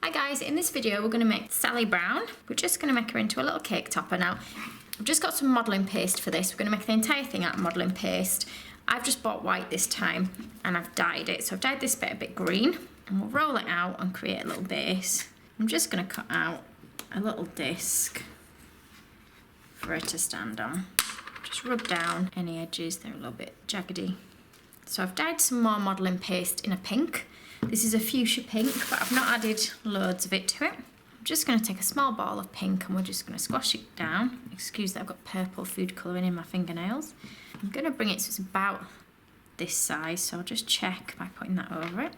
Hi guys, in this video we're going to make Sally Brown. We're just going to make her into a little cake topper. Now, I've just got some modelling paste for this. We're going to make the entire thing out of modelling paste. I've just bought white this time and I've dyed it. So I've dyed this bit a bit green and we'll roll it out and create a little base. I'm just going to cut out a little disc for it to stand on. Just rub down any edges, they're a little bit jaggedy. So I've dyed some more modelling paste in a pink. This is a fuchsia pink, but I've not added loads of it to it. I'm just going to take a small ball of pink and we're just going to squash it down. Excuse that I've got purple food colouring in my fingernails. I'm going to bring it so it's about this size, so I'll just check by putting that over it.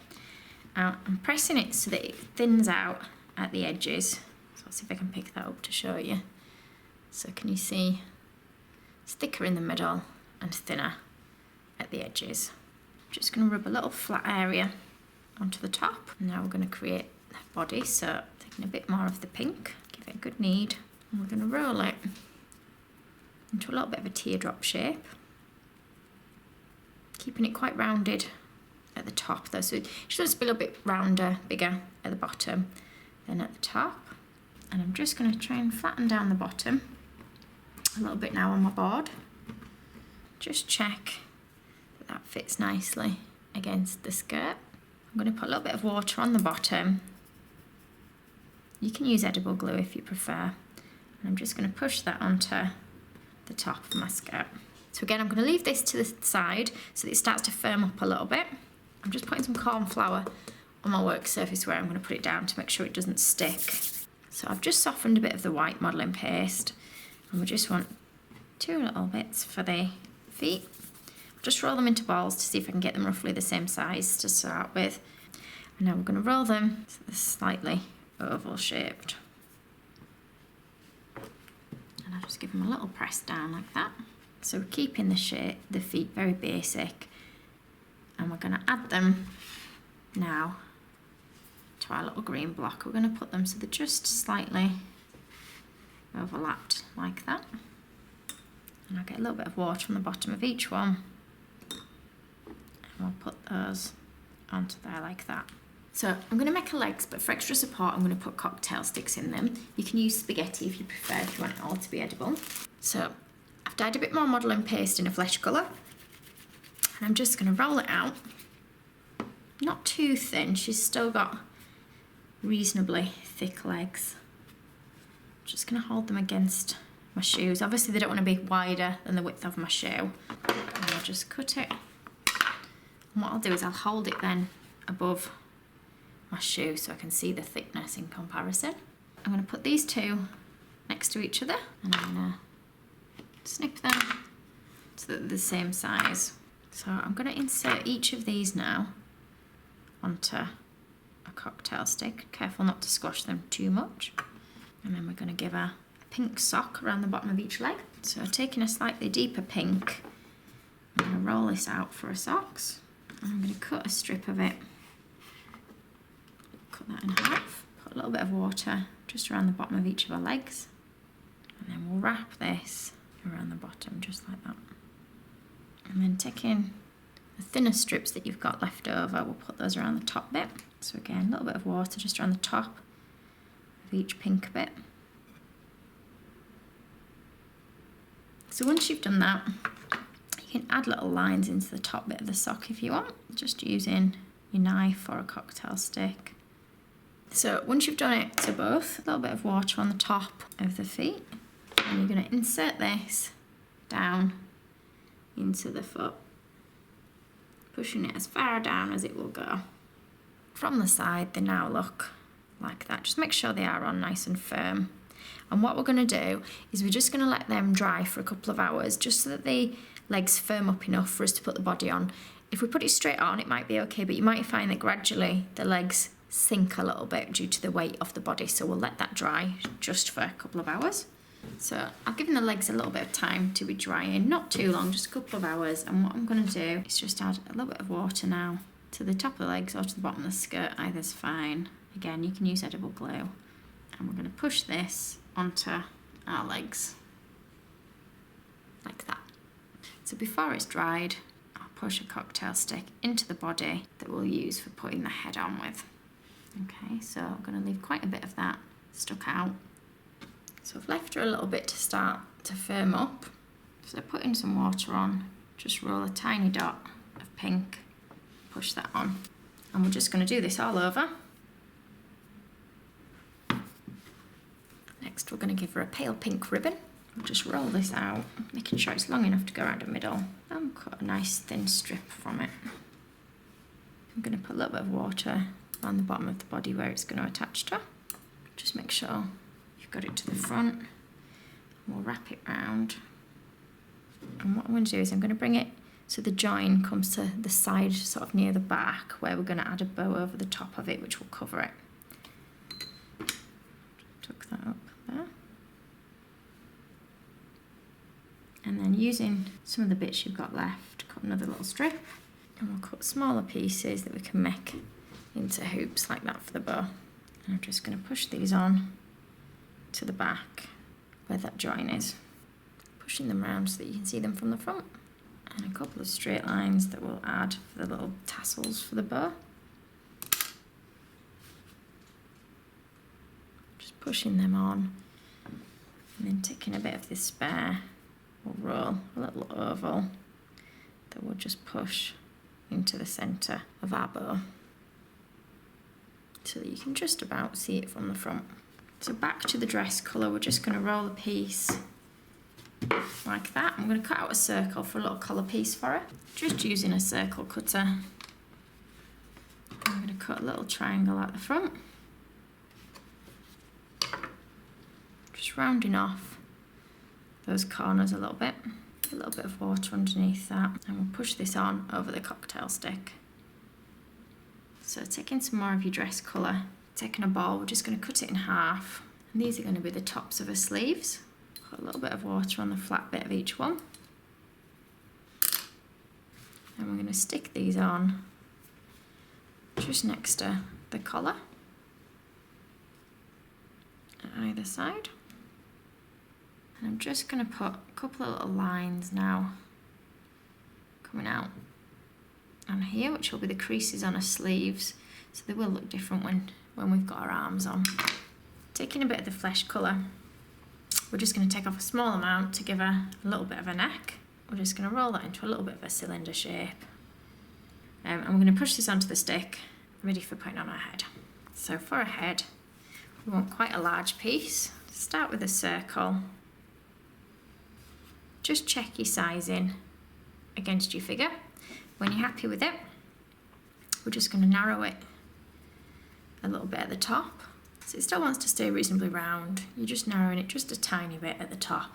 I'm pressing it so that it thins out at the edges. So let's see if I can pick that up to show you. So can you see it's thicker in the middle and thinner at the edges. I'm just going to rub a little flat area onto the top. Now we're going to create the body, so taking a bit more of the pink, give it a good knead, and we're going to roll it into a little bit of a teardrop shape, keeping it quite rounded at the top though, so it should just be a little bit rounder, bigger at the bottom than at the top. And I'm just going to try and flatten down the bottom a little bit now on my board. Just check that that fits nicely against the skirt. I'm going to put a little bit of water on the bottom. You can use edible glue if you prefer. And I'm just going to push that onto the top of my skirt. So again, I'm going to leave this to the side so that it starts to firm up a little bit. I'm just putting some corn flour on my work surface where I'm going to put it down to make sure it doesn't stick. So I've just softened a bit of the white modelling paste, and we just want 2 little bits for the feet. Just roll them into balls to see if I can get them roughly the same size to start with. And now we're going to roll them so they're slightly oval shaped. And I'll just give them a little press down like that. So we're keeping the shape, the feet very basic. And we're going to add them now to our little green block. We're going to put them so they're just slightly overlapped like that. And I'll get a little bit of water on the bottom of each one. And we'll put those onto there like that. So I'm going to make her legs, but for extra support I'm going to put cocktail sticks in them. You can use spaghetti if you prefer, if you want it all to be edible. So I've dyed a bit more modelling paste in a flesh colour. And I'm just going to roll it out. Not too thin, she's still got reasonably thick legs. Just going to hold them against my shoes. Obviously they don't want to be wider than the width of my shoe. And I'll just cut it. And what I'll do is I'll hold it then above my shoe so I can see the thickness in comparison. I'm going to put these two next to each other and I'm going to snip them so that they're the same size. So I'm going to insert each of these now onto a cocktail stick. Careful not to squash them too much. And then we're going to give a pink sock around the bottom of each leg. So taking a slightly deeper pink, I'm going to roll this out for a socks. And I'm going to cut a strip of it, cut that in half, put a little bit of water just around the bottom of each of our legs, and then we'll wrap this around the bottom just like that. And then taking the thinner strips that you've got left over, we'll put those around the top bit. So again, a little bit of water just around the top of each pink bit. So once you've done that, you can add little lines into the top bit of the sock if you want, just using your knife or a cocktail stick. So once you've done it to both, a little bit of water on the top of the feet, and you're going to insert this down into the foot, pushing it as far down as it will go. From the side, they now look like that. Just make sure they are on nice and firm. And what we're going to do is we're just going to let them dry for a couple of hours just so that the legs firm up enough for us to put the body on. If we put it straight on, it might be okay, but you might find that gradually the legs sink a little bit due to the weight of the body, so we'll let that dry just for a couple of hours. So I've given the legs a little bit of time to be drying, not too long, just a couple of hours, and what I'm going to do is just add a little bit of water now to the top of the legs or to the bottom of the skirt, either's fine. Again, you can use edible glue, and we're going to push this onto our legs like that. So before it's dried, I'll push a cocktail stick into the body that we'll use for putting the head on with. Okay, so I'm going to leave quite a bit of that stuck out. So I've left her a little bit to start to firm up. So putting some water on, just roll a tiny dot of pink, push that on. And we're just going to do this all over. Next we're going to give her a pale pink ribbon. We'll just roll this out, making sure it's long enough to go around the middle, and cut a nice thin strip from it. I'm going to put a little bit of water on the bottom of the body where it's going to attach to. Just make sure you've got it to the front. And we'll wrap it round. And what I'm going to do is I'm going to bring it so the join comes to the side, sort of near the back, where we're going to add a bow over the top of it, which will cover it. Tuck that up there. And then using some of the bits you've got left, cut another little strip, and we'll cut smaller pieces that we can make into hoops like that for the bow. And I'm just going to push these on to the back where that join is, pushing them around so that you can see them from the front. And a couple of straight lines that we'll add for the little tassels for the bow. Just pushing them on, and then taking a bit of this spare, we'll roll a little oval that we'll just push into the centre of our bow so that you can just about see it from the front. So back to the dress colour, we're just going to roll a piece like that. I'm going to cut out a circle for a little collar piece for it, just using a circle cutter. I'm going to cut a little triangle at the front, just rounding off those corners a little bit of water underneath that, and we'll push this on over the cocktail stick. So taking some more of your dress colour, taking a ball, we're just going to cut it in half, and these are going to be the tops of her sleeves. Put a little bit of water on the flat bit of each one, and we're going to stick these on just next to the collar at either side. And I'm just going to put a couple of little lines now coming out on here, which will be the creases on her sleeves, so they will look different when we've got our arms on. Taking a bit of the flesh colour, we're just going to take off a small amount to give her a little bit of a neck. We're just going to roll that into a little bit of a cylinder shape, and we're going to push this onto the stick, ready for putting on her head. So for her head, we want quite a large piece. Start with a circle. Just check your sizing against your figure. When you're happy with it, we're just going to narrow it a little bit at the top. So it still wants to stay reasonably round. You're just narrowing it just a tiny bit at the top,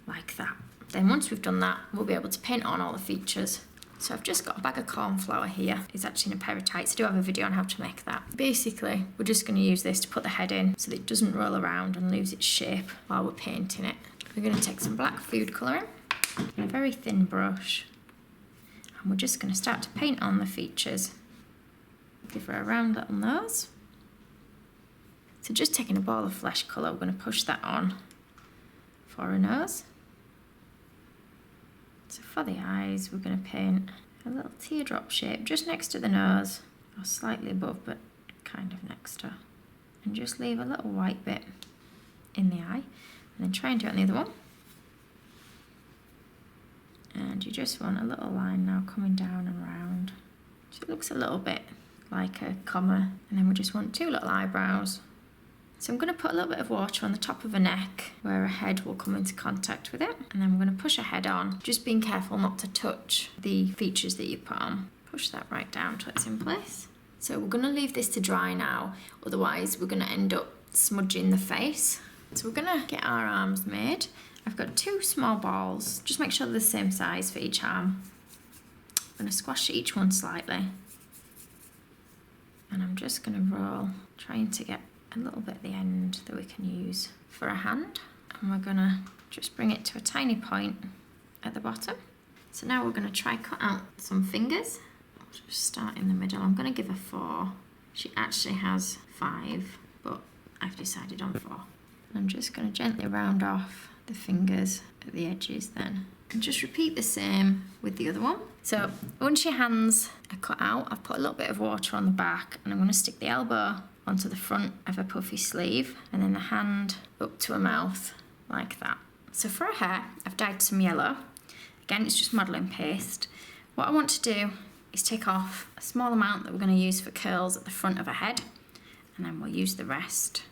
like that. Then once we've done that, we'll be able to paint on all the features. So I've just got a bag of corn flour here. It's actually in a pair of tights. I do have a video on how to make that. Basically, we're just going to use this to put the head in so that it doesn't roll around and lose its shape while we're painting it. We're going to take some black food colouring and a very thin brush, and we're just going to start to paint on the features. Give her a round little nose. So just taking a ball of flesh colour, we're going to push that on for her nose. So for the eyes, we're going to paint a little teardrop shape just next to the nose, or slightly above, but kind of next to. And just leave a little white bit in the eye, and then try and do it on the other one. And you just want a little line now coming down and round. So it looks a little bit like a comma, and then we just want two little eyebrows. So I'm going to put a little bit of water on the top of her neck where her head will come into contact with it, and then we're going to push her head on, just being careful not to touch the features that you put on. Push that right down till it's in place. So we're going to leave this to dry now, otherwise we're going to end up smudging the face. So we're going to get our arms made. I've got two small balls, just make sure they're the same size for each arm. I'm going to squash each one slightly, and I'm just going to roll, trying to get a little bit at the end that we can use for a hand, and we're going to just bring it to a tiny point at the bottom. So now we're going to try cut out some fingers. I'll just start in the middle. I'm going to give her 4. She actually has 5, but I've decided on 4. I'm just going to gently round off the fingers at the edges then. And just repeat the same with the other one. So once your hands are cut out, I've put a little bit of water on the back, and I'm going to stick the elbow onto the front of a puffy sleeve and then the hand up to a mouth like that. So for her hair, I've dyed some yellow. Again, it's just modelling paste. What I want to do is take off a small amount that we're going to use for curls at the front of her head, and then we'll use the rest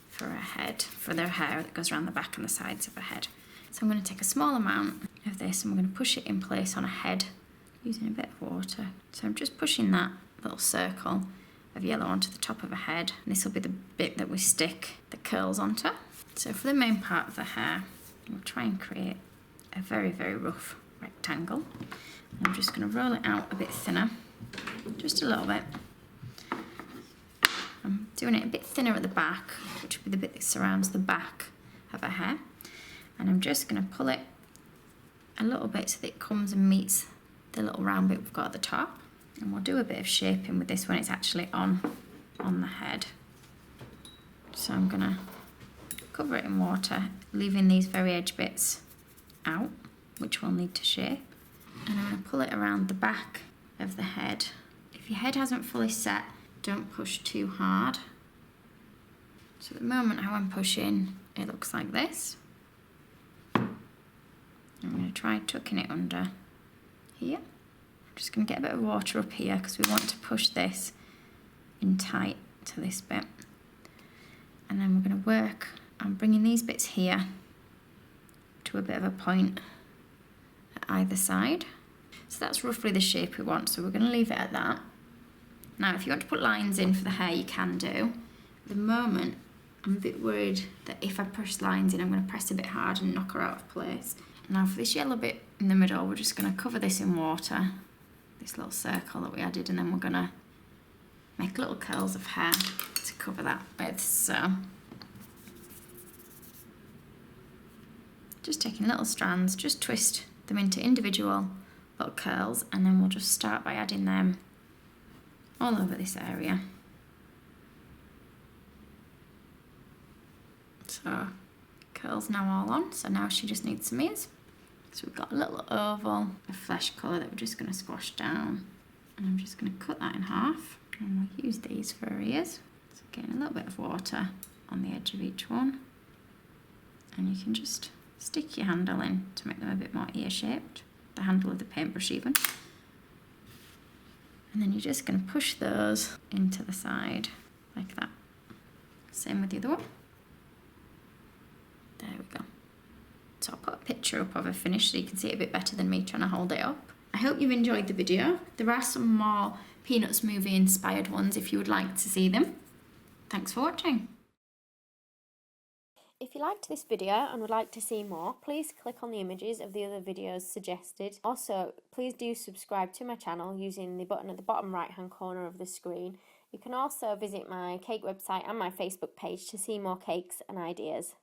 for her head, for their hair that goes around the back and the sides of her head. So I'm going to take a small amount of this and we're going to push it in place on her head using a bit of water. So I'm just pushing that little circle of yellow onto the top of her head. And this will be the bit that we stick the curls onto. So for the main part of the hair, we'll try and create a very, very rough rectangle. And I'm just going to roll it out a bit thinner, just a little bit. I'm doing it a bit thinner at the back, which will be the bit that surrounds the back of her hair. And I'm just going to pull it a little bit so that it comes and meets the little round bit we've got at the top. And we'll do a bit of shaping with this when it's actually on the head. So I'm going to cover it in water, leaving these very edge bits out, which we'll need to shape. And I'm going to pull it around the back of the head. If your head hasn't fully set, don't push too hard. So at the moment how I'm pushing, it looks like this. I'm going to try tucking it under here. I'm just going to get a bit of water up here because we want to push this in tight to this bit. And then we're going to work on bringing these bits here to a bit of a point at either side. So that's roughly the shape we want, so we're going to leave it at that. Now if you want to put lines in for the hair, you can do. At the moment, I'm a bit worried that if I push lines in, I'm going to press a bit hard and knock her out of place. Now for this yellow bit in the middle, we're just going to cover this in water, this little circle that we added, and then we're going to make little curls of hair to cover that with. So just taking little strands, just twist them into individual little curls, and then we'll just start by adding them all over this area. So curls now all on, so now she just needs some ears. So we've got a little oval of flesh colour that we're just going to squash down, and I'm just going to cut that in half, and we'll use these for her ears. So getting a little bit of water on the edge of each one, and you can just stick your handle in to make them a bit more ear shaped, the handle of the paintbrush even. And then you're just going to push those into the side like that. Same with the other one. There we go. So I'll put a picture up of her finish so you can see it a bit better than me trying to hold it up. I hope you've enjoyed the video. There are some more Peanuts movie inspired ones if you would like to see them. Thanks for watching. If you liked this video and would like to see more, please click on the images of the other videos suggested. Also, please do subscribe to my channel using the button at the bottom right hand corner of the screen. You can also visit my cake website and my Facebook page to see more cakes and ideas.